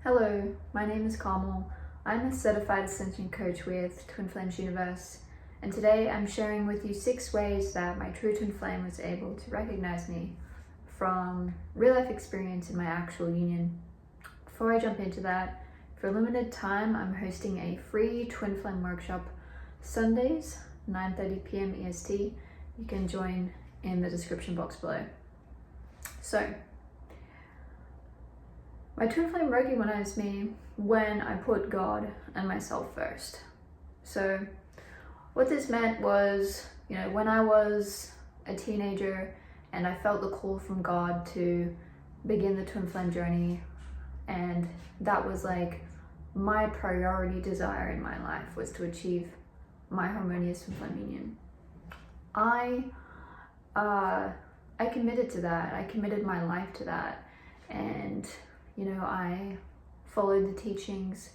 Hello, my name is Carmel. I'm a certified ascension coach with Twin Flames Universe, and today I'm sharing with you 6 ways that my true twin flame was able to recognize me from real life experience in my actual union. Before I jump into that, for a limited time, I'm hosting a free twin flame workshop Sundays, 9:30 p.m. EST. You can join in the description box below. So, my twin flame recognized me when I put God and myself first. So what this meant was, when I was a teenager and I felt the call from God to begin the twin flame journey, and that was like my priority desire in my life was to achieve my harmonious twin flame union. I committed to that. I committed my life to that, and I followed the teachings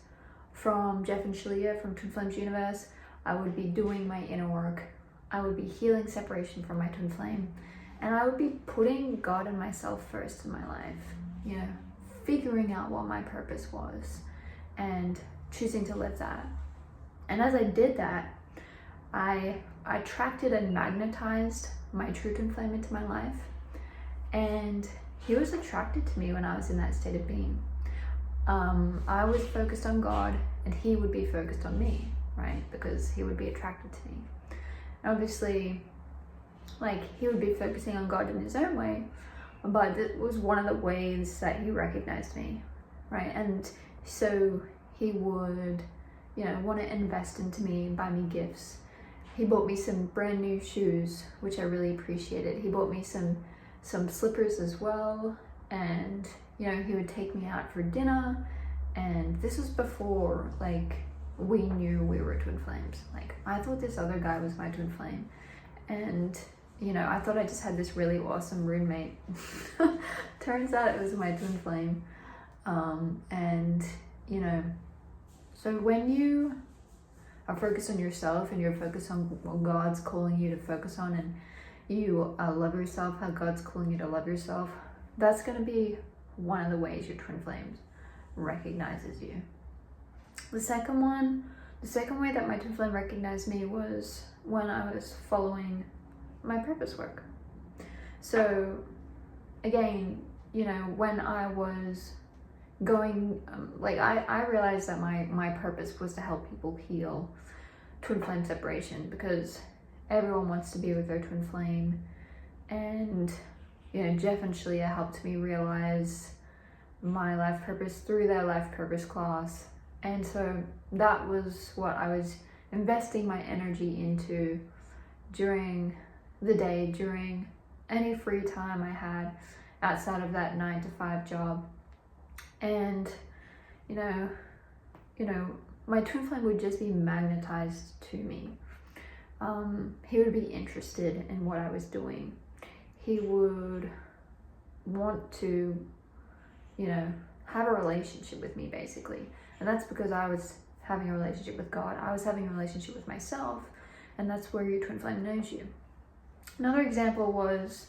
from Jeff and Shalia from Twin Flames Universe. I would be doing my inner work. I would be healing separation from my twin flame. And I would be putting God and myself first in my life, figuring out what my purpose was and choosing to live that. And as I did that, I attracted and magnetized my true twin flame into my life. And he was attracted to me when I was in that state of being. I was focused on God and he would be focused on me, right? Because he would be attracted to me. And obviously, he would be focusing on God in his own way, but it was one of the ways that he recognized me, right? And so he would, want to invest into me and buy me gifts. He bought me some brand new shoes, which I really appreciated. He bought me some slippers as well, and he would take me out for dinner. And this was before we knew we were twin flames. I thought this other guy was my twin flame, and I thought I just had this really awesome roommate. Turns out it was my twin flame. So when you are focused on yourself and you're focused on what God's calling you to focus on, and you love yourself how God's calling you to love yourself, that's going to be one of the ways your twin flames recognizes you. The second way that my twin flame recognized me was when I was following my purpose work. So again, when I was going, I realized that my purpose was to help people heal twin flame separation, because everyone wants to be with their twin flame. And Jeff and Shalia helped me realize my life purpose through their life purpose class. And so that was what I was investing my energy into during the day, during any free time I had outside of that 9-to-5 job. And my twin flame would just be magnetized to me. He would be interested in what I was doing. He would want to, have a relationship with me, basically. And that's because I was having a relationship with God. I was having a relationship with myself, and that's where your twin flame knows you. Another example was,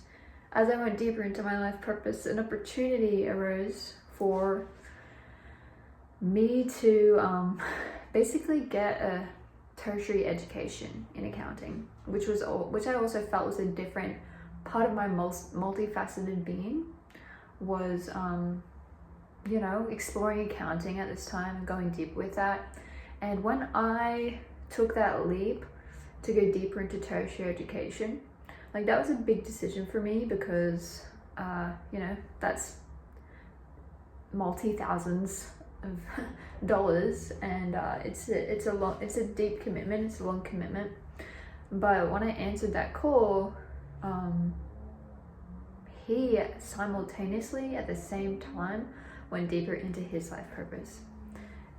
as I went deeper into my life purpose, an opportunity arose for me to basically get a tertiary education in accounting, which I also felt was a different part of my most multifaceted being, was exploring accounting at this time and going deep with that. And when I took that leap to go deeper into tertiary education, that was a big decision for me, because that's multi-thousands of dollars, and it's a deep commitment, it's a long commitment. But when I answered that call, he simultaneously at the same time went deeper into his life purpose,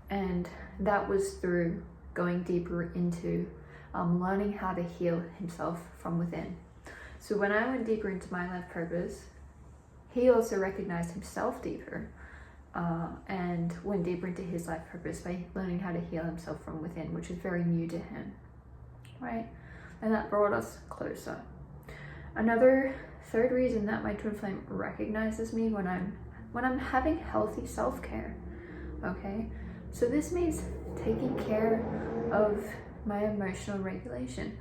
and that was through going deeper into learning how to heal himself from within. So when I went deeper into my life purpose, he also recognized himself deeper, and went deeper into his life purpose by learning how to heal himself from within, which was very new to him, right? And that brought us closer. Another third reason that my twin flame recognizes me when I'm having healthy self-care. okay? So this means taking care of my emotional regulation.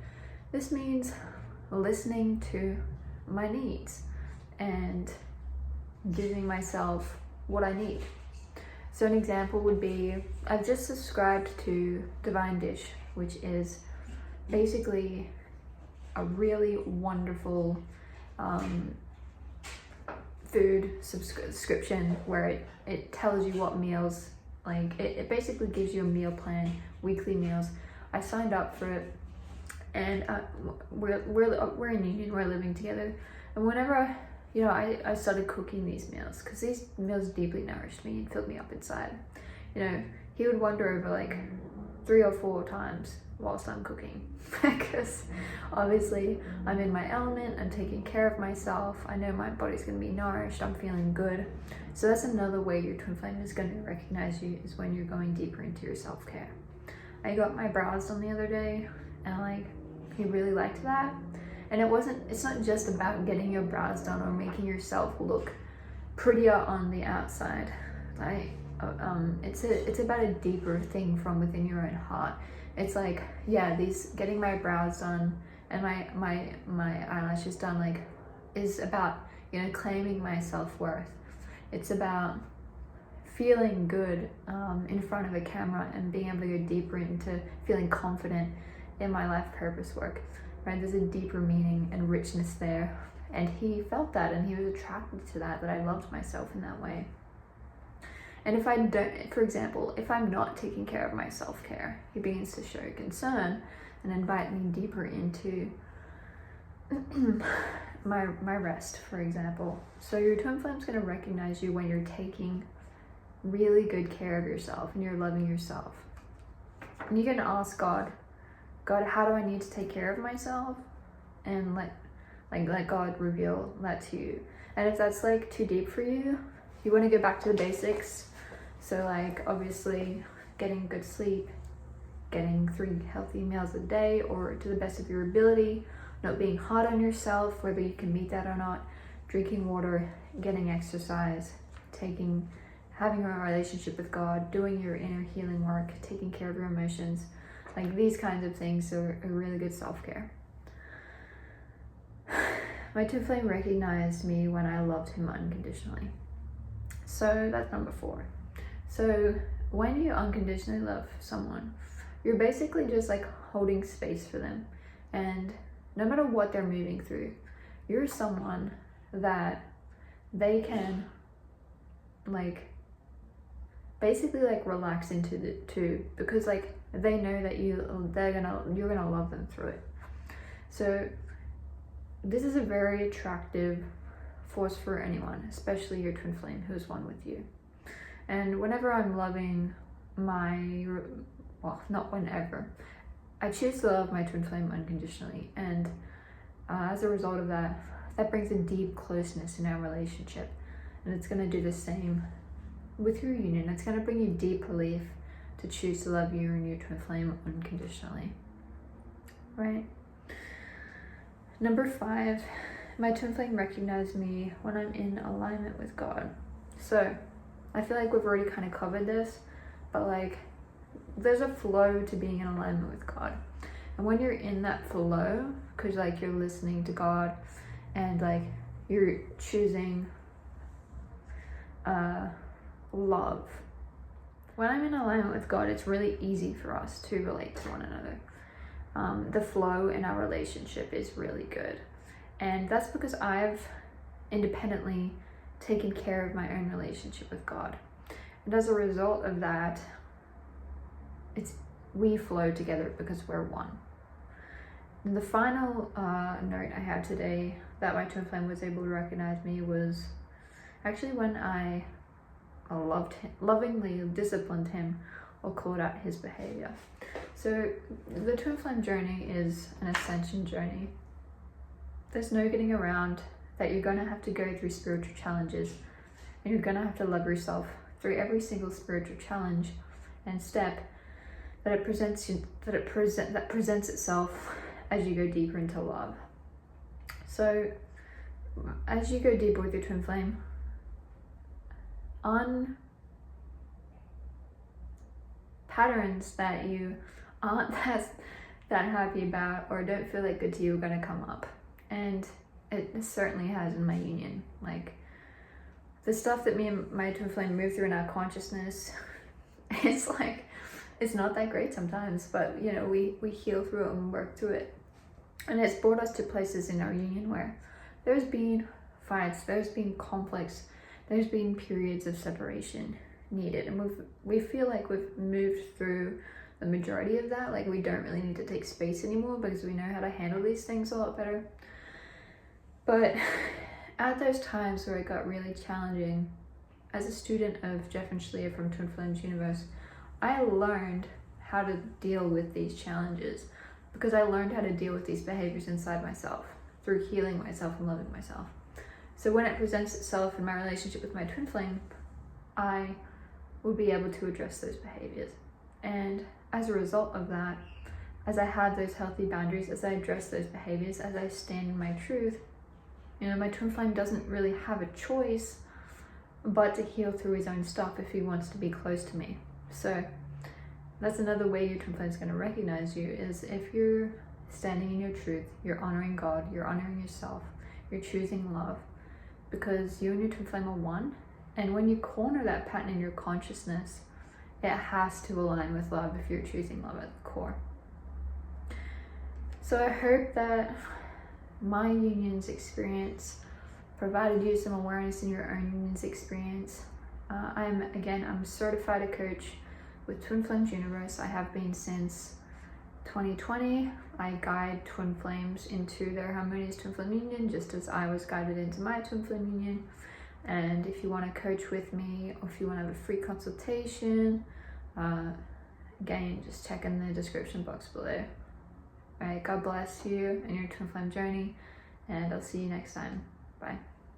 This means listening to my needs and giving myself what I need. So an example would be, I've just subscribed to Divine Dish, which is basically a really wonderful food subscription where it tells you what meals, like it basically gives you a meal plan, weekly meals. I signed up for it, and we're in union, we're living together, and whenever I started cooking these meals, because these meals deeply nourished me and filled me up inside. He would wander over like 3 or 4 times whilst I'm cooking, because obviously I'm in my element, I'm taking care of myself, I know my body's going to be nourished, I'm feeling good. So that's another way your twin flame is going to recognize you, is when you're going deeper into your self-care. I got my brows done the other day, and he really liked that. And it's not just about getting your brows done or making yourself look prettier on the outside. It's about a deeper thing from within your own heart. It's like, getting my brows done and my eyelashes done is about, claiming my self-worth. It's about feeling good in front of a camera and being able to go deeper into feeling confident in my life purpose work. Right? There's a deeper meaning and richness there, and he felt that, and he was attracted to that I loved myself in that way. And if I don't, for example, if I'm not taking care of my self-care, he begins to show concern and invite me deeper into my rest, for example. So your twin flame's going to recognize you when you're taking really good care of yourself and you're loving yourself. And you're going to ask God, how do I need to take care of myself? And let God reveal that to you. And if that's too deep for you, you want to go back to the basics. So obviously getting good sleep, getting 3 healthy meals a day or to the best of your ability, not being hard on yourself, whether you can meet that or not, drinking water, getting exercise, having a relationship with God, doing your inner healing work, taking care of your emotions. These kinds of things are really good self-care. My twin flame recognized me when I loved him unconditionally. So that's number 4. So when you unconditionally love someone, you're basically just holding space for them. And no matter what they're moving through, you're someone that they can basically relax into because they know that you're gonna love them through it. So this is a very attractive force for anyone, especially your twin flame who is one with you. And whenever I'm loving not whenever, I choose to love my twin flame unconditionally, and as a result of that brings a deep closeness in our relationship, and it's going to do the same with your union. It's going to bring you deep relief to choose to love you and your twin flame unconditionally, right? Number 5, my twin flame recognized me when I'm in alignment with God. So I feel we've already kind of covered this, but there's a flow to being in alignment with God. And when you're in that flow, because you're listening to God and you're choosing love. When I'm in alignment with God, it's really easy for us to relate to one another. The flow in our relationship is really good. And that's because I've independently taken care of my own relationship with God. And as a result of that, we flow together because we're one. And the final note I had today that my twin flame was able to recognize me was actually when I lovingly disciplined him or called out his behavior. So the twin flame journey is an ascension journey. There's no getting around that you're going to have to go through spiritual challenges, and you're going to have to love yourself through every single spiritual challenge and step that presents itself as you go deeper into love. So as you go deeper with your twin flame, patterns that you aren't that happy about or don't feel like good to you are going to come up. And it certainly has in my union. Like, the stuff that me and my twin flame move through in our consciousness, it's like, it's not that great sometimes, but you know, we heal through it and work through it. And it's brought us to places in our union where there's been fights, there's been conflicts, there's been periods of separation needed, and we feel like we've moved through the majority of that. Like, we don't really need to take space anymore because we know how to handle these things a lot better. But at those times where it got really challenging, as a student of Jeff and Shalia from Twin Flames Universe, I learned how to deal with these challenges because I learned how to deal with these behaviors inside myself through healing myself and loving myself. So when it presents itself in my relationship with my twin flame, I would be able to address those behaviors. And as a result of that, as I had those healthy boundaries, as I address those behaviors, as I stand in my truth, you know, my twin flame doesn't really have a choice but to heal through his own stuff if he wants to be close to me. So that's another way your twin flame is going to recognize you, is if you're standing in your truth, you're honoring God, you're honoring yourself, you're choosing love, because you and your twin flame are one. And when you corner that pattern in your consciousness, it has to align with love if you're choosing love at the core. So I hope that my union's experience provided you some awareness in your own union's experience. I'm a certified coach with Twin Flames Universe. I have been since 2020. I guide twin flames into their harmonious twin flame union, just as I was guided into my twin flame union. And if you want to coach with me, or if you want to have a free consultation, again, just check in the description box below. All right, God bless you in your twin flame journey, and I'll see you next time. Bye.